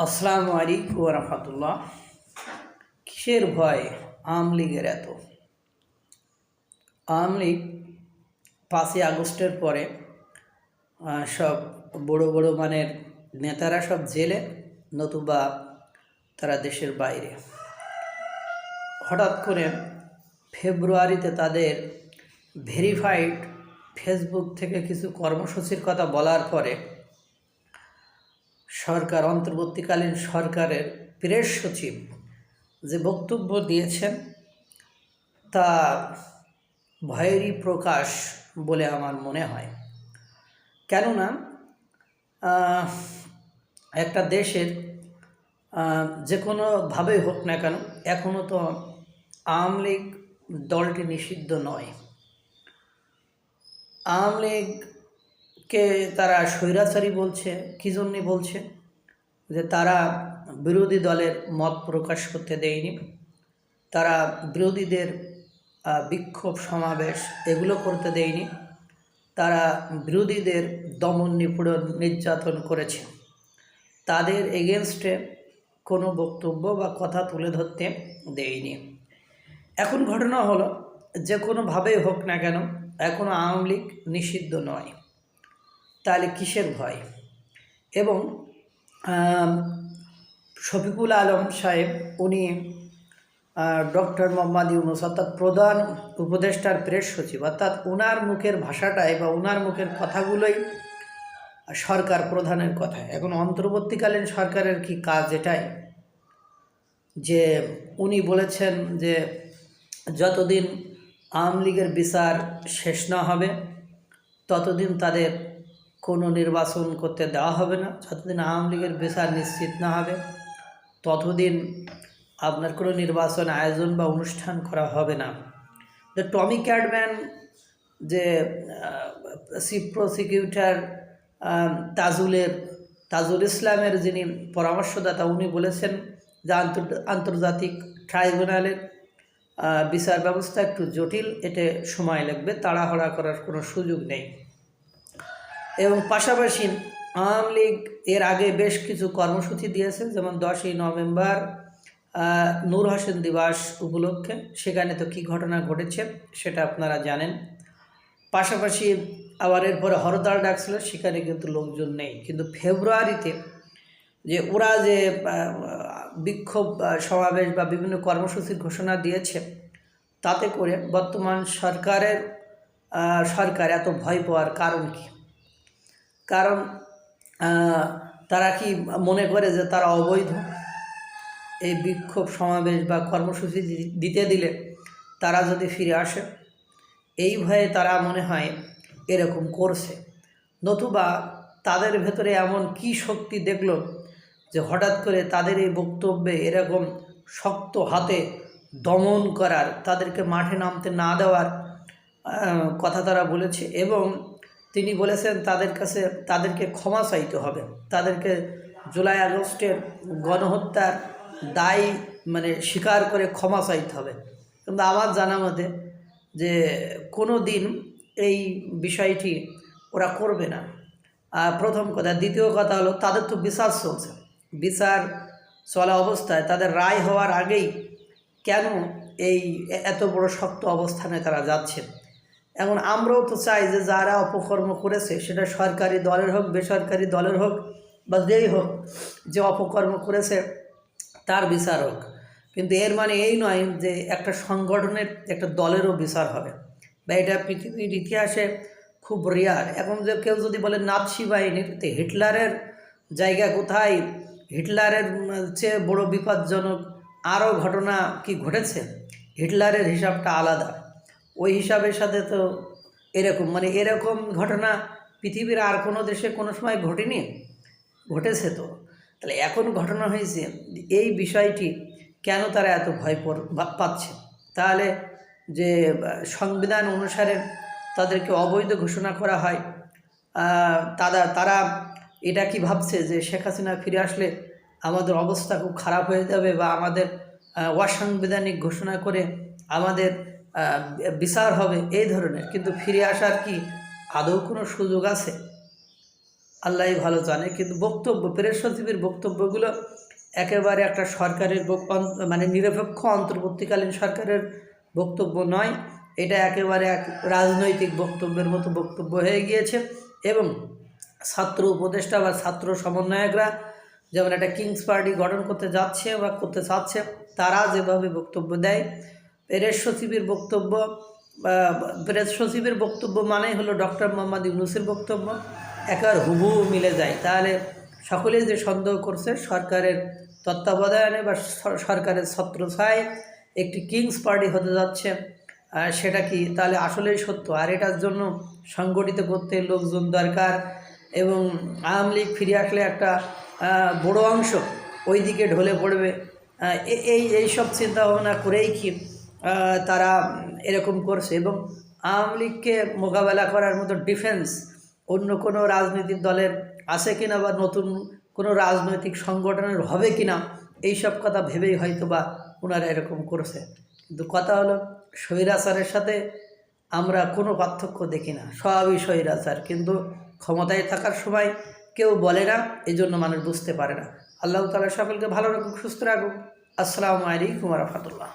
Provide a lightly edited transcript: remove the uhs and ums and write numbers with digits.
আসসালামু আলাইকুম রহমতুল্লাহ। কিসের ভয় আওয়ামী লীগের এত? আওয়ামী লীগ 5ই আগস্টের পরে সব বড় বড় মানের নেতারা সব জেলে, নতুবা তারা দেশের বাইরে। হঠাৎ করে ফেব্রুয়ারিতে তাদের ভেরিফাইড ফেসবুক থেকে কিছু কর্মসূচির কথা বলার পরে সরকার, অন্তর্বর্তীকালীন সরকারের প্রেস সচিব যে বক্তব্য দিয়েছেন তা ভয়েরই প্রকাশ বলে আমার মনে হয়। কেননা একটা দেশের যে কোনোভাবেই হোক না কেন, এখনও তো আওয়ামী লীগ দলটি নিষিদ্ধ নয়। আওয়ামী লীগকে তারা স্বৈরাচারী বলছে। কী জন্যে বলছে? যে তারা বিরোধী দলের মত প্রকাশ করতে দেয়নি, তারা বিরোধীদের বিক্ষোভ সমাবেশ এগুলো করতে দেয়নি, তারা বিরোধীদের দমন নিপীড়ন নির্যাতন করেছে, তাদের এগেনস্টে কোনো বক্তব্য বা কথা তুলে ধরতে দেয়নি। এখন ঘটনা হলো, যে কোনোভাবেই হোক না কেন এখনও আওয়ামী লীগ নিষিদ্ধ নয়, তাহলে কিসের ভয়? এবং শফিকুল আলম সাহেব, উনি ডক্টর মোহাম্মদ ইউনূস অর্থাৎ প্রধান উপদেষ্টার প্রেস সচিব, অর্থাৎ ওনার মুখের ভাষাটাই বা ওনার মুখের কথাগুলোই সরকার প্রধানের কথা। এখন অন্তর্বর্তীকালীন সরকারের কি কাজ এটাই যে উনি বলেছেন যে যতদিন আওয়ামী লীগের বিচার শেষ না হবে ততদিন তাদের কোনো নির্বাচন করতে দেওয়া হবে না, যতদিন আওয়ামী লীগের বিচার নিশ্চিত না হবে ততদিন আপনার কোনো নির্বাচন আয়োজন বা অনুষ্ঠান করা হবে না। যে টমি ক্যাডম্যান, যে চিফ প্রসিকিউটর তাজুল ইসলামের যিনি পরামর্শদাতা, উনি বলেছেন যে আন্তর্জাতিক ট্রাইব্যুনালের বিচার ব্যবস্থা একটু জটিল, এতে সময় লাগবে, তাড়াহুড়া করার কোনো সুযোগ নেই। এবং পাশাপাশি আওয়ামী লীগ এর আগে বেশ কিছু কর্মসূচি দিয়েছে, যেমন 10ই নভেম্বর নূর হোসেন দিবস উপলক্ষে, সেখানে তো কী ঘটনা ঘটেছে সেটা আপনারা জানেন। পাশাপাশি আবার এরপরে হরতাল ডাকছিল, সেখানে কিন্তু লোকজন নেই। কিন্তু ফেব্রুয়ারিতে যে ওরা যে বিক্ষোভ সমাবেশ বা বিভিন্ন কর্মসূচির ঘোষণা দিয়েছে, তাতে করে বর্তমান সরকার এত ভয় পাওয়ার কারণ কি? কারণ তারা কি মনে করে যে তারা অবৈধ? এই বিক্ষোভ সমাবেশ বা কর্মসূচি দিতে দিলে তারা যদি ফিরে আসে, এই ভয়ে তারা মনে হয় এরকম করছে। নতুবা তাদের ভেতরে এমন কি শক্তি দেখল যে হঠাৎ করে তাদের এই বক্তব্যে এরকম শক্ত হাতে দমন করার, তাদেরকে মাঠে নামতে না দেওয়ার কথা তারা বলেছে। এবং তিনি বলেছেন তাদেরকে ক্ষমা চাইতে হবে, তাদেরকে জুলাই আগস্টের গণহত্যার দায় স্বীকার করে ক্ষমা চাইতে হবে। কিন্তু আমার জানা মতে যে কোনো দিন এই বিষয়টি ওরা করবে না, প্রথম কথা। দ্বিতীয় কথা হলো, তাদের তো বিচার চলছে, বিচার চলা অবস্থায় তাদের রায় হওয়ার আগেই কেন এই এত বড় শক্ত অবস্থানে তারা যাচ্ছে? এখন আমরাও তো চাই যে যারা অপকর্ম করেছে, সেটা সরকারি দলের হোক, বেসরকারি দলের হোক, বা যেই হোক, যে অপকর্ম করেছে তার বিচার হোক। কিন্তু এর মানে এই নয় যে একটা সংগঠনের, একটা দলেরও বিচার হবে, বা এটা পৃথিবীর ইতিহাসে খুব রেয়ার। এখন যে কেউ যদি বলে নাৎসি বাহিনীর, তো হিটলারের জায়গা কোথায়? হিটলারের চেয়ে বড় বিপজ্জনক আরও ঘটনা কি ঘটেছে? হিটলারের হিসাবটা আলাদা, ওই হিসাবের সাথে তো এরকম ঘটনা পৃথিবীর আর কোনো দেশে কোনো সময় ঘটেনি, ঘটেছে তো। তাহলে এখন ঘটনা হয়েছে, এই বিষয়টি কেন তারা এত ভয় পাচ্ছে? তাহলে যে সংবিধান অনুসারে তাদেরকে অবৈধ ঘোষণা করা হয়, তারা এটা কি ভাবছে যে শেখ হাসিনা ফিরে আসলে আমাদের অবস্থা খুব খারাপ হয়ে যাবে, বা আমাদের অসাংবিধানিক ঘোষণা করে আমাদের বিচার হবে এই ধরনের? কিন্তু ফিরে আসার কি আদৌ কোনো সুযোগ আছে? আল্লাহই ভালো জানে। কিন্তু বক্তব্য প্রেস সচিবের বক্তব্যগুলো একেবারে একটা সরকারের মানে নিরপেক্ষ অন্তর্বর্তীকালীন সরকারের বক্তব্য নয়, এটা একেবারে এক রাজনৈতিক বক্তব্যের মতো বক্তব্য হয়ে গিয়েছে। এবং ছাত্র উপদেষ্টা বা ছাত্র সমন্বয়করা যেমন একটা কিংস পার্টি গঠন করতে যাচ্ছে বা করতে চাচ্ছে, তারা যেভাবে বক্তব্য দেয়, প্রেস সচিবের বক্তব্য প্রেস সচিবের বক্তব্য মানেই হলো ডক্টর মোহাম্মদ ইউনূসের বক্তব্য, একেবারে হুবহু মিলে যায়। তাহলে সকলেই যে সন্দেহ করছে সরকারের তত্ত্বাবধানে বা সরকারের ছত্রছায়ায় একটি কিংস পার্টি হতে যাচ্ছে, সেটা কি তাহলে আসলেই সত্য? আর এটার জন্য সংগঠিত করতে লোকজন দরকার, এবং আওয়ামী লীগ ফিরে আসলে একটা বড় অংশ ওই দিকে ঢলে পড়বে। এইসব চিন্তাভাবনা করেই কি তারা এরকম করছে। এবং আওয়ামী লীগকে মোকাবেলা করার মতো ডিফেন্স অন্য কোনো রাজনৈতিক দলের আছে কিনা, বা নতুন কোনো রাজনৈতিক সংগঠনের হবে কিনা, এইসব কথা ভেবেই হয়তো বা ওনারা এরকম করেছে। কিন্তু কথা হলো, স্বৈরাচারের সাথে আমরা কোনো পার্থক্য দেখি না, সবই স্বৈরাচার, কিন্তু ক্ষমতায় থাকার সময় কেউ বলে না, এই জন্য মানুষ বুঝতে পারে না। আল্লাহ তাআলা সকলকে ভালো রাখুক, সুস্থ রাখুক। আসসালামু আলাইকুম ওয়া রাহমাতুল্লাহ।